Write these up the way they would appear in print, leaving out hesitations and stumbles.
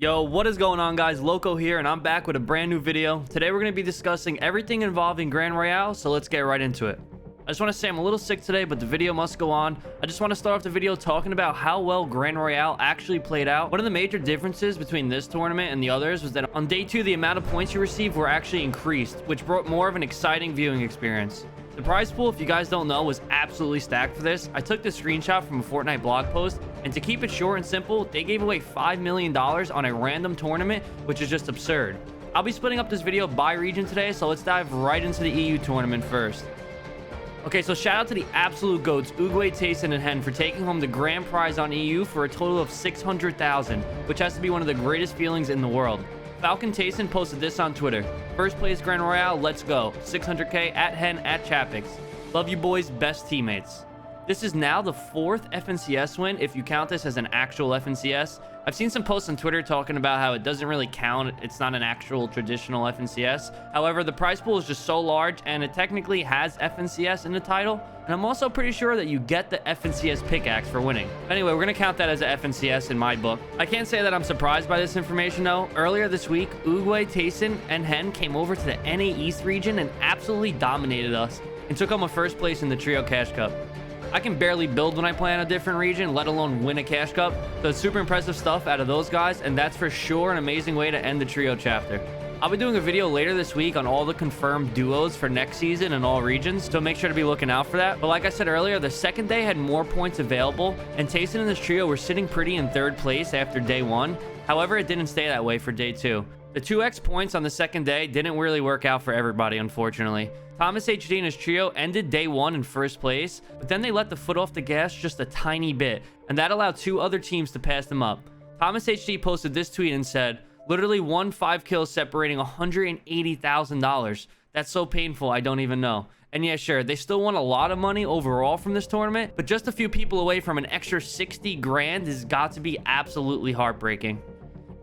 Yo, what is going on, guys? Loco here, and I'm back with a brand new video. Today we're going to be discussing everything involving Grand Royale, so let's get right into it. I just want to say I'm a little sick today, but the video must go on. I just want to start off the video talking about how well Grand Royale actually played out. One of the major differences between this tournament and the others was that on day 2, the amount of points you received were actually increased, which brought more of an exciting viewing experience. The prize pool, if you guys don't know, was absolutely stacked for this. I took this screenshot from a Fortnite blog post, and to keep it short and simple, they gave away $5 million on a random tournament, which is just absurd. I'll be splitting up this video by region today, so let's dive right into the EU tournament first. Okay, so shout out to the absolute goats, Bugha, Tayson, and Hen for taking home the grand prize on EU for a total of 600,000, which has to be one of the greatest feelings in the world. Falcon Tayson posted this on Twitter. First place Grand Royale, let's go. 600k at Hen at Chapix. Love you boys, best teammates. This is now the 4th FNCS win if you count this as an actual FNCS. I've seen some posts on Twitter talking about how it doesn't really count. It's not an actual traditional FNCS. However, the prize pool is just so large and it technically has FNCS in the title. And I'm also pretty sure that you get the FNCS pickaxe for winning. Anyway, we're going to count that as an FNCS in my book. I can't say that I'm surprised by this information though. Earlier this week, Bugha, Tayson, and Hen came over to the NA East region and absolutely dominated us and took home a first place in the Trio Cash Cup. I can barely build when I play in a different region, let alone win a Cash Cup. So it's super impressive stuff out of those guys, and that's for sure an amazing way to end the Trio chapter. I'll be doing a video later this week on all the confirmed duos for next season in all regions, so make sure to be looking out for that. But like I said earlier, the second day had more points available, and Tayson and this trio were sitting pretty in 3rd place after day 1. However, it didn't stay that way for day 2. The 2x points on the second day didn't really work out for everybody, unfortunately. Thomas HD and his trio ended day 1 in 1st place, but then they let the foot off the gas just a tiny bit, and that allowed 2 other teams to pass them up. Thomas HD posted this tweet and said, "Literally 5 kills separating $180,000. That's so painful, I don't even know." And yeah, sure, they still won a lot of money overall from this tournament, but just a few people away from an extra 60 grand has got to be absolutely heartbreaking.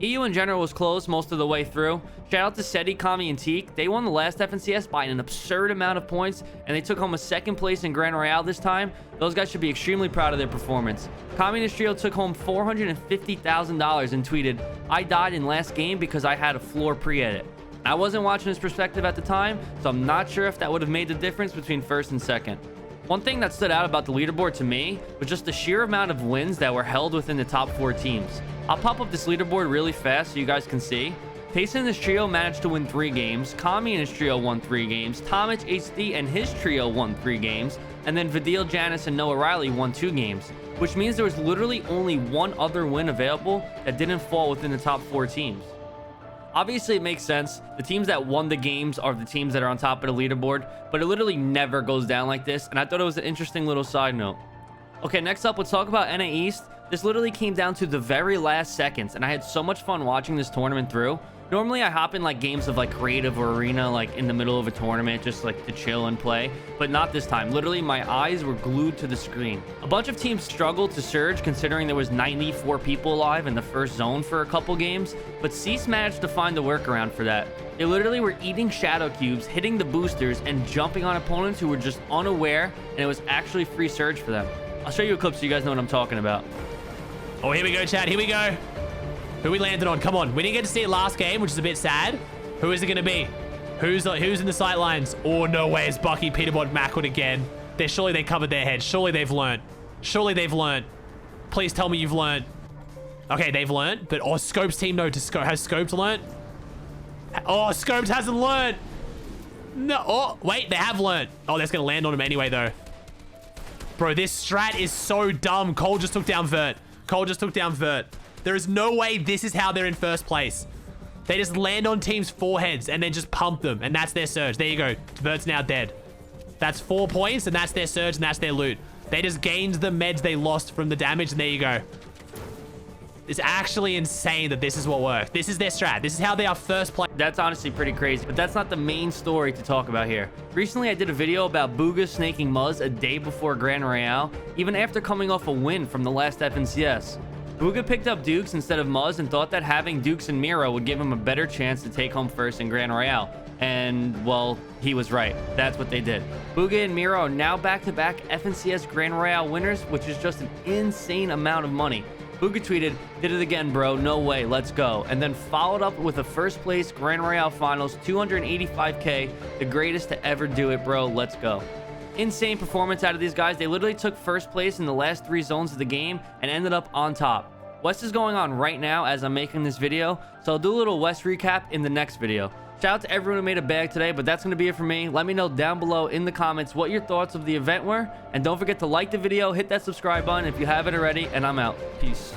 EU in general was close most of the way through. Shout out to Seti, Kami, and Teak. They won the last FNCS by an absurd amount of points, and they took home a 2nd place in Grand Royale this time. Those guys should be extremely proud of their performance. Kami and his trio took home $450,000 and tweeted, "I died in last game because I had a floor pre-edit." I wasn't watching his perspective at the time, so I'm not sure if that would have made the difference between 1st and 2nd. One thing that stood out about the leaderboard to me was just the sheer amount of wins that were held within the top 4 teams. I'll pop up this leaderboard really fast so you guys can see. Tayson and his trio managed to win 3 games. Kami and his trio won 3 games. Thomas HD and his trio won 3 games. And then Vidil, Janice, and Noah Riley won 2 games, which means there was literally only 1 other win available that didn't fall within the top 4 teams. Obviously, it makes sense. The teams that won the games are the teams that are on top of the leaderboard, but it literally never goes down like this, and I thought it was an interesting little side note. Okay, next up, let's talk about NA East. This literally came down to the very last seconds, and I had so much fun watching this tournament through. Normally, I hop in like games of like creative or arena, like in the middle of a tournament, just like to chill and play, but not this time. Literally, my eyes were glued to the screen. A bunch of teams struggled to surge considering there was 94 people alive in the first zone for a couple games, but Cease managed to find the workaround for that. They literally were eating shadow cubes, hitting the boosters, and jumping on opponents who were just unaware, and it was actually free surge for them. I'll show you a clip so you guys know what I'm talking about. Oh, here we go, Chad. Here we go. Who we landed on? Come on. We didn't get to see it last game, which is a bit sad. Who is it going to be? Who's in the sight lines? Oh, no way. It's Bucky, Peterbot, Macwood again. Surely they covered their head. Surely they've learned. Surely they've learned. Please tell me you've learned. Okay, they've learned. But, oh, Scope's team, no. Has Scopes learned? Oh, Scopes hasn't learned. No. Oh, wait. They have learned. Oh, that's going to land on him anyway, though. Bro, this strat is so dumb. Cole just took down Vert. Cole just took down Vert. There is no way this is how they're in 1st place. They just land on teams' foreheads and then just pump them. And that's their surge. There you go. Vert's now dead. That's 4 points and that's their surge and that's their loot. They just gained the meds they lost from the damage and there you go. It's actually insane that this is what works. This is their strat. This is how they are 1st place. That's honestly pretty crazy, but that's not the main story to talk about here. Recently, I did a video about Bugha snaking Muz a day before Grand Royale, even after coming off a win from the last FNCS. Bugha picked up Dukez instead of Muz and thought that having Dukez and Miro would give him a better chance to take home 1st in Grand Royale. And, well, he was right. That's what they did. Bugha and Miro are now back-to-back FNCS Grand Royale winners, which is just an insane amount of money. Bugha tweeted, "Did it again, bro. No way. Let's go." And then followed up with a first place Grand Royale Finals, 285K. The greatest to ever do it, bro. Let's go. Insane performance out of these guys. They literally took first place in the last 3 zones of the game and ended up on top. West is going on right now as I'm making this video, so I'll do a little West recap in the next video. Shout out to everyone who made a bag today, but that's going to be it for me. Let me know down below in the comments what your thoughts of the event were, and don't forget to like the video, hit that subscribe button if you haven't already, and I'm out. Peace.